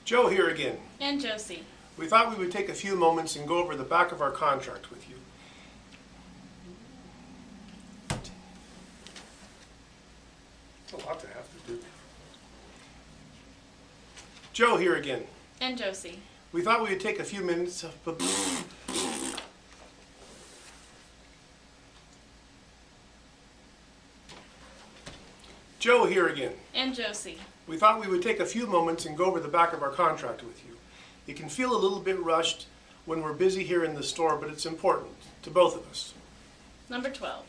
Joe here again. And Josie. We thought we would take a few moments and go over the back of our contract with you. It's a lot to have to do. Joe here again. And Josie. We thought we would take a few minutes of... Joe here again. And Josie. We thought we would take a few moments and go over the back of our contract with you. It can feel a little bit rushed when we're busy here in the store, but it's important to both of us. Number 12.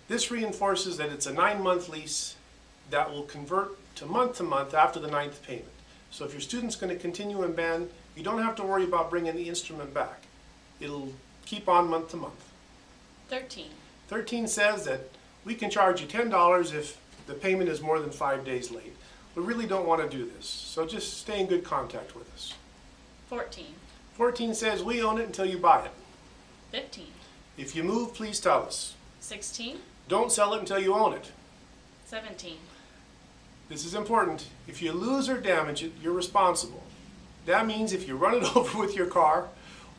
This reinforces that it's a 9-month lease that will convert to month after the 9th payment. So if your student's going to continue in band, you don't have to worry about bringing the instrument back. It'll keep on month to month. 13. 13 says that we can charge you $10 if the payment is more than 5 days late. We really don't want to do this, so just stay in good contact with us. 14. 14 says we own it until you buy it. 15. If you move, please tell us. 16. Don't sell it until you own it. 17. This is important. If you lose or damage it, you're responsible. That means if you run it over with your car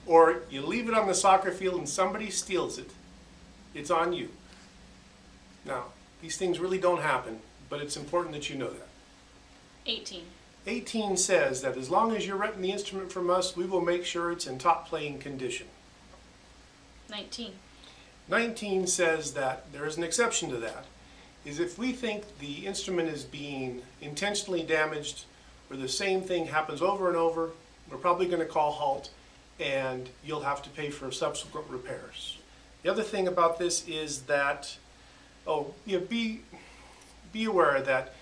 or you leave it on the soccer field and somebody steals it, it's on you. Now, these things really don't happen, but it's important that you know that. 18. 18 says that as long as you're renting the instrument from us, we will make sure it's in top playing condition. 19. 19 says that there is an exception to that, is if we think the instrument is being intentionally damaged or the same thing happens over and over, we're probably going to call halt and you'll have to pay for subsequent repairs. The other thing about this is that, be aware that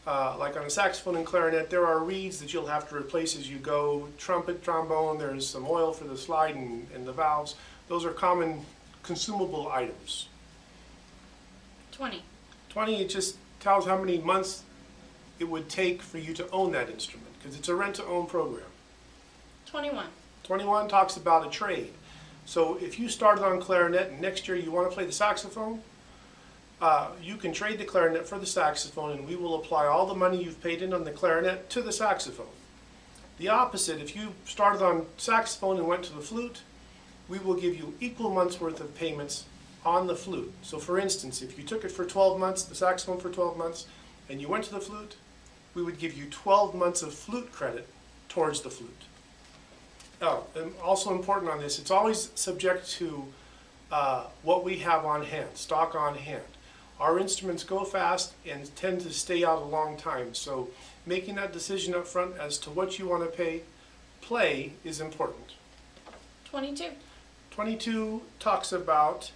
like on a saxophone and clarinet, there are reeds that you'll have to replace as you go. Trumpet, trombone, there's some oil for the slide and the valves. Those are common consumable items. 20. 20, it just tells how many months it would take for you to own that instrument, because it's a rent-to-own program. 21. 21 talks about a trade. So if you started on clarinet and next year you want to play the saxophone, you can trade the clarinet for the saxophone and we will apply all the money you've paid in on the clarinet to the saxophone. The opposite, if you started on saxophone and went to the flute, we will give you equal months worth of payments on the flute. So for instance, if you took it for 12 months, the saxophone for 12 months, and you went to the flute, we would give you 12 months of flute credit towards the flute. Oh, and also important on this, it's always subject to what we have on hand, stock on hand. Our instruments go fast and tend to stay out a long time, so making that decision up front as to what you want to play is important. 22. 22 talks about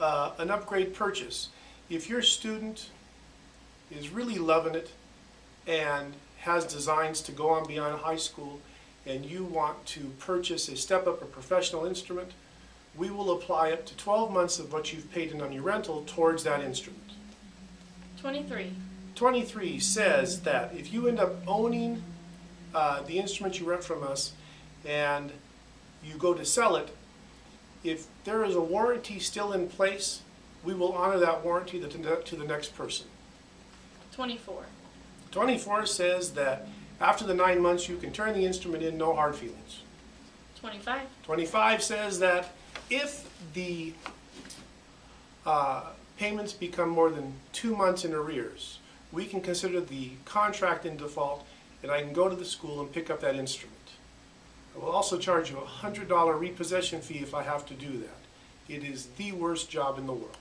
an upgrade purchase. If your student is really loving it and has designs to go on beyond high school and you want to purchase a step-up or professional instrument, we will apply up to 12 months of what you've paid in on your rental towards that instrument. 23. 23 says that if you end up owning the instrument you rent from us and you go to sell it, if there is a warranty still in place, we will honor that warranty to the next person. 24. 24 says that after the 9 months you can turn the instrument in, no hard feelings. 25. 25 says that if the payments become more than 2 months in arrears, we can consider the contract in default and I can go to the school and pick up that instrument. I will also charge you a $100 repossession fee if I have to do that. It is the worst job in the world.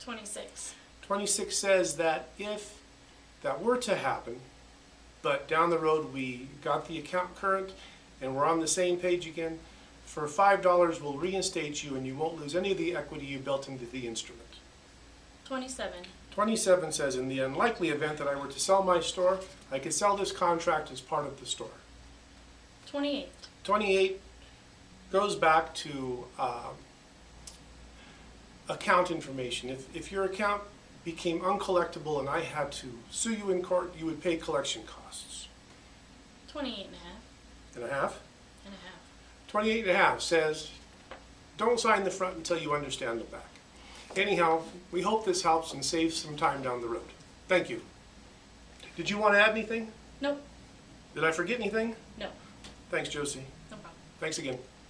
26. 26 says that if that were to happen, but down the road we got the account current and we're on the same page again, for $5 we'll reinstate you and you won't lose any of the equity you built into the instrument. 27. 27 says in the unlikely event that I were to sell my store, I could sell this contract as part of the store. 28. 28 goes back to account information. If your account became uncollectible and I had to sue you in court, you would pay collection costs. 28 and a half. And a half? And a half. 28 and a half says, don't sign the front until you understand the back. Anyhow, we hope this helps and saves some time down the road. Thank you. Did you want to add anything? Nope. Did I forget anything? No, Thanks, Josie. no problem. Thanks again.